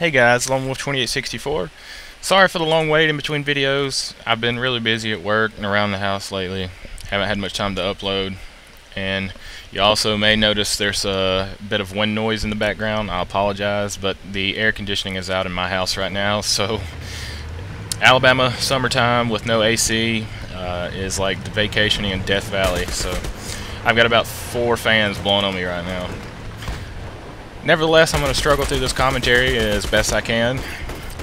Hey guys, Lone Wolf 2864. Sorry for the long wait in between videos. I've been really busy at work and around the house lately. Haven't had much time to upload. And you also may notice there's a bit of wind noise in the background. I apologize, but the air conditioning is out in my house right now. So Alabama summertime with no AC is like vacationing in Death Valley. So I've got about 4 fans blowing on me right now. Nevertheless, I'm going to struggle through this commentary as best I can,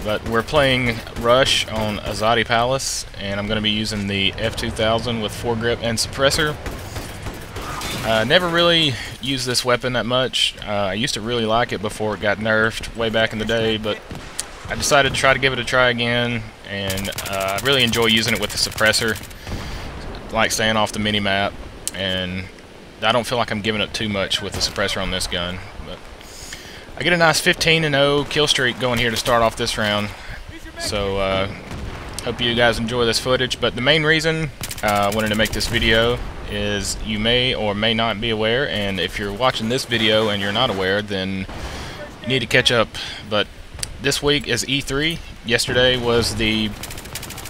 but we're playing Rush on Azadi Palace, and I'm going to be using the F2000 with foregrip and suppressor. Never really used this weapon that much. I used to really like it before it got nerfed way back in the day, but I decided to try to give it a try again, and I really enjoy using it with the suppressor. I like staying off the mini-map, and I don't feel like I'm giving up too much with the suppressor on this gun. But I get a nice 15-0 kill streak going here to start off this round, so hope you guys enjoy this footage. But the main reason I wanted to make this video is you may or may not be aware, and if you're watching this video and you're not aware, then you need to catch up. But this week is E3. Yesterday was the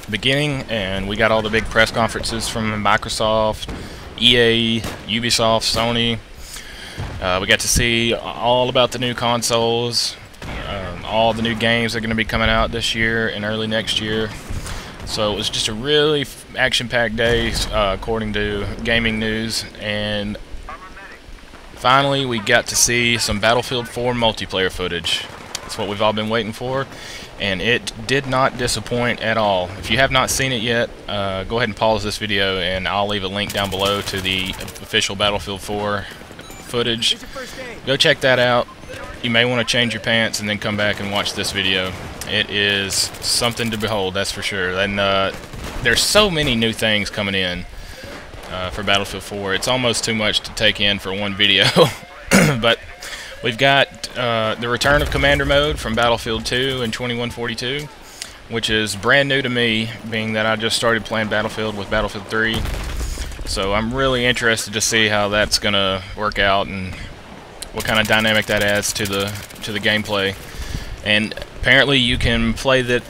beginning, and we got all the big press conferences from Microsoft, EA, Ubisoft, Sony. We got to see all about the new consoles, all the new games that are going to be coming out this year and early next year. So it was just a really action-packed day, according to gaming news. And finally, we got to see some Battlefield 4 multiplayer footage. That's what we've all been waiting for, and it did not disappoint at all. If you have not seen it yet, go ahead and pause this video, and I'll leave a link down below to the official Battlefield 4 footage. Go check that out. You may want to change your pants and then come back and watch this video. It is something to behold, that's for sure. And there's so many new things coming in for Battlefield 4. It's almost too much to take in for one video. But we've got the return of Commander Mode from Battlefield 2 and 2142, which is brand new to me, being that I just started playing Battlefield with Battlefield 3. So I'm really interested to see how that's gonna work out and what kind of dynamic that adds to the gameplay. And apparently you can play the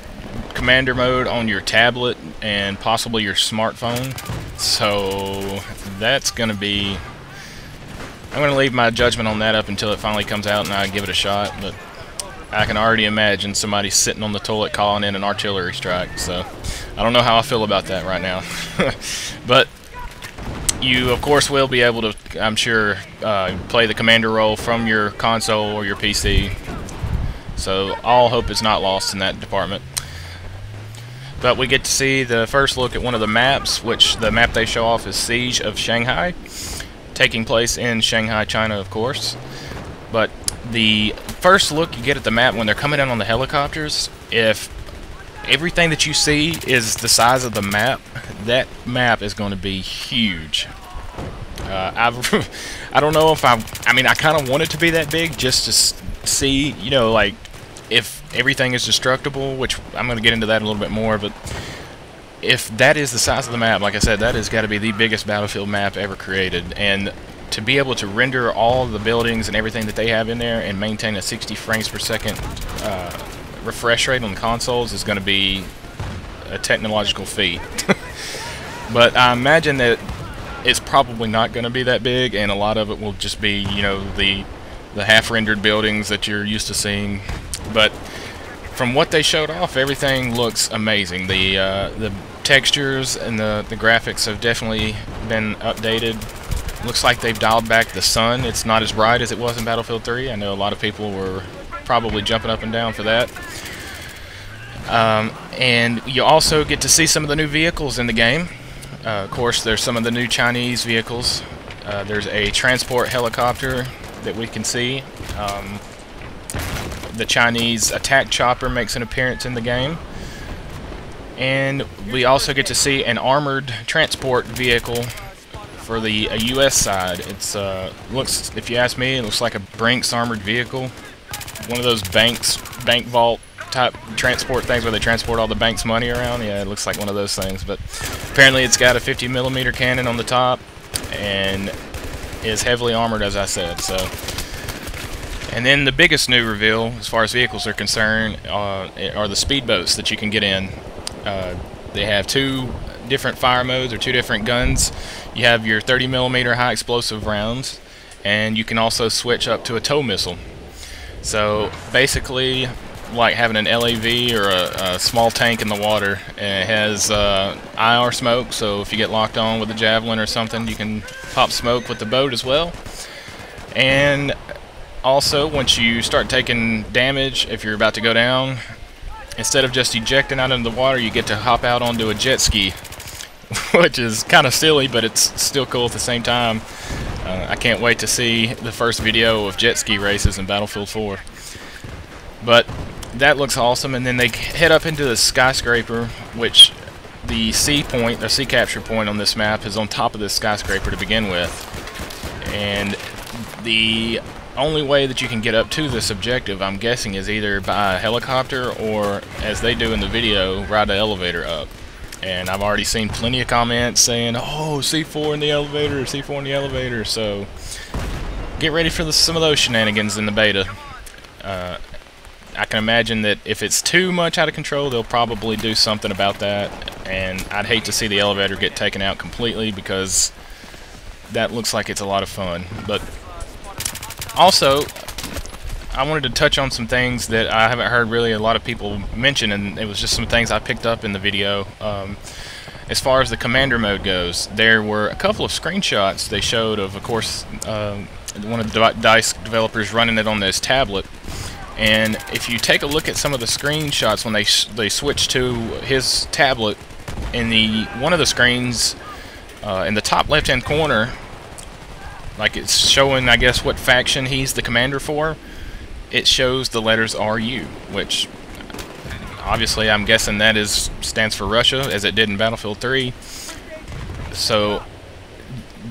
Commander Mode on your tablet and possibly your smartphone. So that's gonna be, I'm gonna leave my judgment on that up until it finally comes out and I give it a shot. But I can already imagine somebody sitting on the toilet calling in an artillery strike. So I don't know how I feel about that right now. But you, of course, will be able to, I'm sure, play the commander role from your console or your PC. So all hope is not lost in that department. But we get to see the first look at one of the maps, which the map they show off is Siege of Shanghai, taking place in Shanghai, China, of course. But the first look you get at the map when they're coming in on the helicopters, if everything that you see is the size of the map, that map is going to be huge. I don't know if I mean, I kind of want it to be that big just to see, you know, like, if everything is destructible, which I'm going to get into that a little bit more, but if that is the size of the map, like I said, that has got to be the biggest Battlefield map ever created. And to be able to render all the buildings and everything that they have in there and maintain a 60 frames per second refresh rate on the consoles is going to be a technological feat. But I imagine that it's probably not going to be that big, and a lot of it will just be, you know, the half-rendered buildings that you're used to seeing. But from what they showed off, everything looks amazing. The textures and the graphics have definitely been updated. Looks like they've dialed back the sun. It's not as bright as it was in Battlefield 3. I know a lot of people were probably jumping up and down for that. And you also get to see some of the new vehicles in the game. Of course, there's some of the new Chinese vehicles. There's a transport helicopter that we can see. The Chinese attack chopper makes an appearance in the game. And we also get to see an armored transport vehicle for the US side. It's looks, if you ask me, it looks like a Brinks armored vehicle. One of those bank vault type transport things where they transport all the bank's money around. Yeah, it looks like one of those things. But apparently it's got a 50mm cannon on the top and is heavily armored, as I said. So And then the biggest new reveal, as far as vehicles are concerned, are the speedboats that you can get in. They have two different fire modes, or two different guns. You have your 30mm high explosive rounds, and you can also switch up to a tow missile. So basically, like having an LAV or a small tank in the water, and it has IR smoke, so if you get locked on with a javelin or something, you can pop smoke with the boat as well. And also, once you start taking damage, if you're about to go down, instead of just ejecting out into the water, you get to hop out onto a jet ski, which is kind of silly, but it's still cool at the same time. I can't wait to see the first video of jet ski races in Battlefield 4. But that looks awesome, and then they head up into the skyscraper, which the C point, the C capture point on this map is on top of this skyscraper to begin with. And the only way that you can get up to this objective, I'm guessing, is either by a helicopter or, as they do in the video, ride the elevator up. And I've already seen plenty of comments saying, oh, C4 in the elevator, C4 in the elevator, so get ready for some of those shenanigans in the beta. I can imagine that if it's too much out of control, they'll probably do something about that, and I'd hate to see the elevator get taken out completely, because that looks like it's a lot of fun. But also, I wanted to touch on some things that I haven't heard really a lot of people mention, and it was just some things I picked up in the video. As far as the commander mode goes, there were a couple of screenshots they showed of course, one of the DICE developers running it on this tablet. And if you take a look at some of the screenshots when they switch to his tablet, in one of the screens in the top left-hand corner, like it's showing, I guess, what faction he's the commander for, it shows the letters RU, which obviously I'm guessing that stands for Russia, as it did in Battlefield 3. So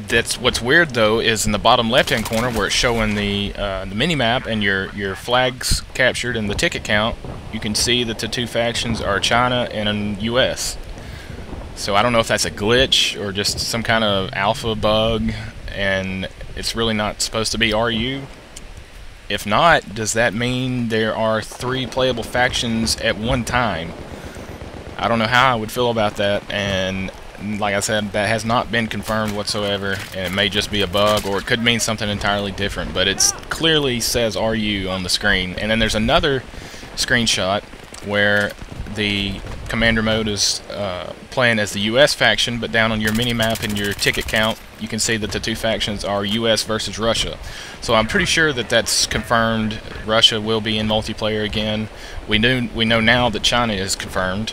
that's what's weird, though, is in the bottom left-hand corner where it's showing the mini-map and your flags captured and the ticket count, you can see that the two factions are China and US. So I don't know if that's a glitch or just some kind of alpha bug, and it's really not supposed to be RU. If not, does that mean there are 3 playable factions at one time? I don't know how I would feel about that, and like I said, that has not been confirmed whatsoever, and it may just be a bug, or it could mean something entirely different, but it clearly says RU on the screen. And then there's another screenshot where the commander mode is playing as the US faction, but down on your mini-map and your ticket count, you can see that the two factions are US versus Russia. So I'm pretty sure that that's confirmed. Russia will be in multiplayer again. We know now that China is confirmed,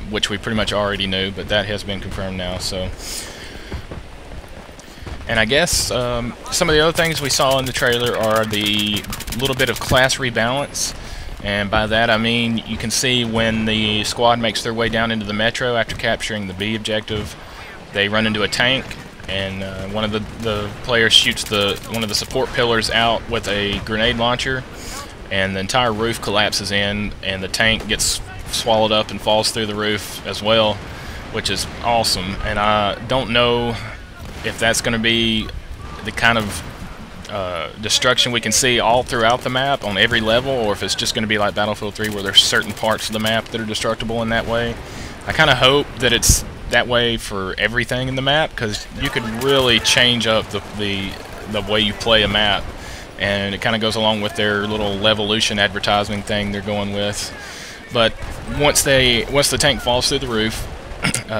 which we pretty much already knew, but that has been confirmed now. So, and I guess some of the other things we saw in the trailer are the little bit of class rebalance, and by that I mean you can see when the squad makes their way down into the metro after capturing the B objective, they run into a tank, and one of the players shoots one of the support pillars out with a grenade launcher, and the entire roof collapses in, and the tank gets swallowed up and falls through the roof as well, which is awesome. And I don't know if that's going to be the kind of destruction we can see all throughout the map on every level, or if it's just going to be like Battlefield 3 where there's certain parts of the map that are destructible in that way. I kind of hope that it's that way for everything in the map, because you could really change up the way you play a map, and it kind of goes along with their little Levolution advertising thing they're going with. But once the tank falls through the roof,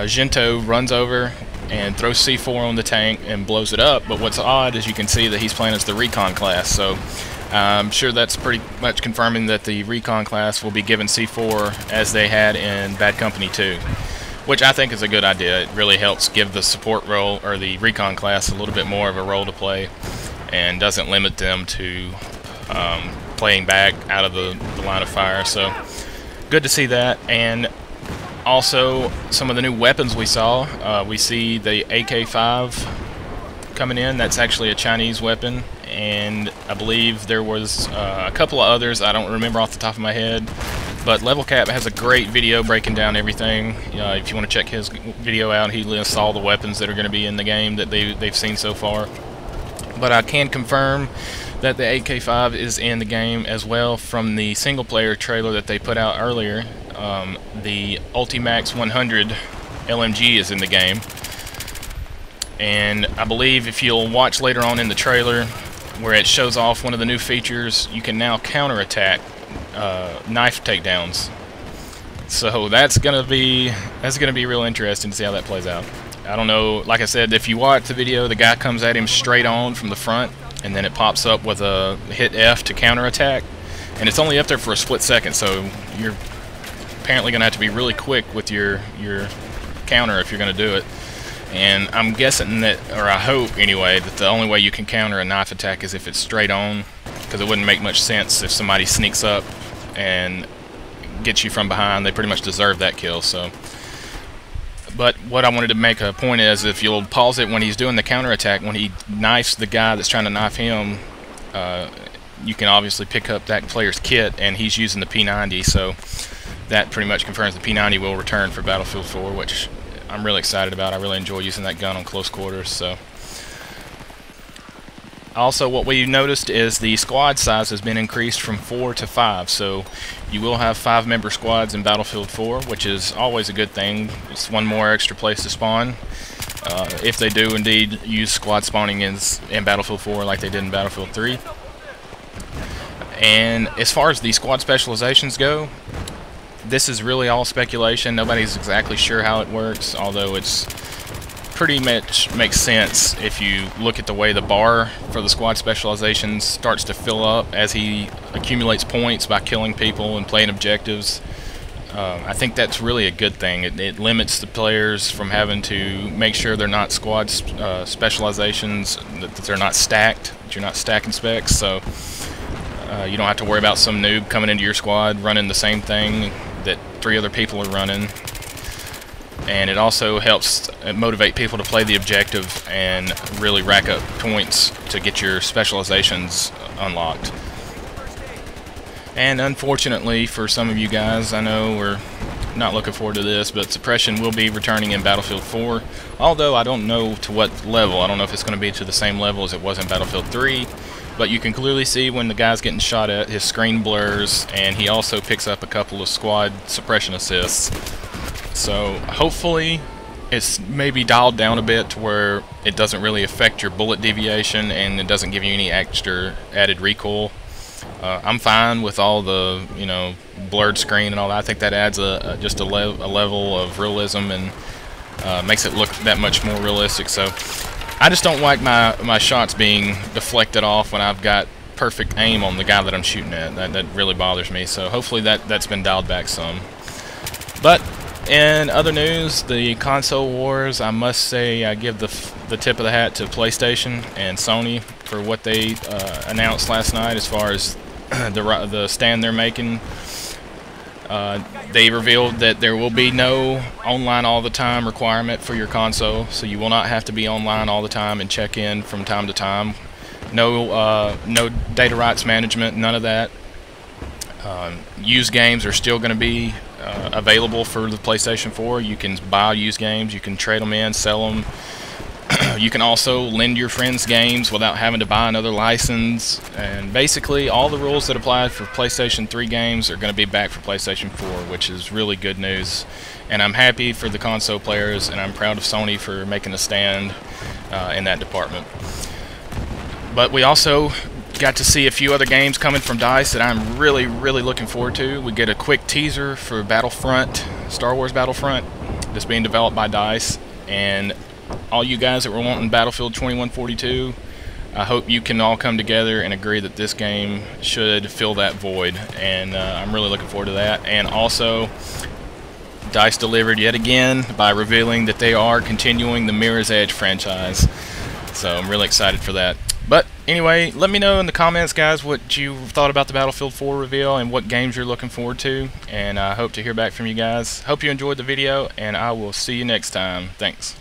Jinto runs over and throws C4 on the tank and blows it up. But what's odd is you can see that he's playing as the Recon class, so I'm sure that's pretty much confirming that the Recon class will be given C4 as they had in Bad Company 2, which I think is a good idea. It really helps give the support role, or the Recon class, a little bit more of a role to play, and doesn't limit them to playing back out of the line of fire. So good to see that. And also some of the new weapons we saw. We see the AK-5 coming in. That's actually a Chinese weapon, and I believe there was a couple of others I don't remember off the top of my head. But LevelCap has a great video breaking down everything. If you want to check his video out, he lists all the weapons that are going to be in the game that they've seen so far. But I can confirm that the 8K5 is in the game as well. From the single player trailer that they put out earlier, the Ultimax 100 LMG is in the game. And I believe if you'll watch later on in the trailer where it shows off one of the new features, you can now counterattack knife takedowns. So that's gonna be real interesting to see how that plays out. I don't know, like I said, if you watch the video, the guy comes at him straight on from the front, and then it pops up with a hit F to counterattack, and it's only up there for a split second, so you're apparently gonna have to be really quick with your counter if you're gonna do it. And I'm guessing that, or I hope anyway, that the only way you can counter a knife attack is if it's straight on, because it wouldn't make much sense if somebody sneaks up and gets you from behind. They pretty much deserve that kill. So, but what I wanted to make a point is, if you'll pause it when he's doing the counter attack, when he knifes the guy that's trying to knife him, you can obviously pick up that player's kit, and he's using the P90, so that pretty much confirms the P90 will return for Battlefield 4, which I'm really excited about. I really enjoy using that gun on close quarters. So, also what we noticed is the squad size has been increased from 4 to 5, so you will have 5-member squads in Battlefield 4, which is always a good thing. It's one more extra place to spawn, if they do indeed use squad spawning in Battlefield 4 like they did in Battlefield 3. And as far as the squad specializations go, this is really all speculation. Nobody's exactly sure how it works, although it's pretty much makes sense if you look at the way the bar for the squad specializations starts to fill up as he accumulates points by killing people and playing objectives. I think that's really a good thing. It limits the players from having to make sure they're not squad specializations, that they're not stacked, that you're not stacking specs, so you don't have to worry about some noob coming into your squad running the same thing that 3 other people are running. And it also helps motivate people to play the objective and really rack up points to get your specializations unlocked. And unfortunately for some of you guys, I know we're not looking forward to this, but suppression will be returning in Battlefield 4, although I don't know to what level. I don't know if it's going to be to the same level as it was in Battlefield 3, but you can clearly see when the guy's getting shot at, his screen blurs, and he also picks up a couple of squad suppression assists. So hopefully it's maybe dialed down a bit to where it doesn't really affect your bullet deviation and it doesn't give you any extra added recoil. I'm fine with all the, you know, blurred screen and all that. I think that adds just a level of realism and makes it look that much more realistic. So I just don't like my shots being deflected off when I've got perfect aim on the guy that I'm shooting at. That really bothers me. So hopefully that's been dialed back some. But in other news, the console wars, I must say I give the tip of the hat to PlayStation and Sony for what they announced last night as far as the stand they're making. They revealed that there will be no online all the time requirement for your console, so you will not have to be online all the time and check in from time to time. No data rights management, none of that. Used games are still going to be available for the PlayStation 4. You can buy used games, you can trade them in, sell them. You can also lend your friends games without having to buy another license. And basically all the rules that apply for PlayStation 3 games are going to be back for PlayStation 4, which is really good news. And I'm happy for the console players, and I'm proud of Sony for making a stand in that department. But we also got to see a few other games coming from DICE that I'm really looking forward to. We get a quick teaser for Battlefront, Star Wars Battlefront, that's being developed by DICE. And all you guys that were wanting Battlefield 2142, I hope you can all come together and agree that this game should fill that void. And I'm really looking forward to that. And also, DICE delivered yet again by revealing that they are continuing the Mirror's Edge franchise. So I'm really excited for that. But anyway, let me know in the comments, guys, what you thought about the Battlefield 4 reveal and what games you're looking forward to. And I hope to hear back from you guys. Hope you enjoyed the video, and I will see you next time. Thanks.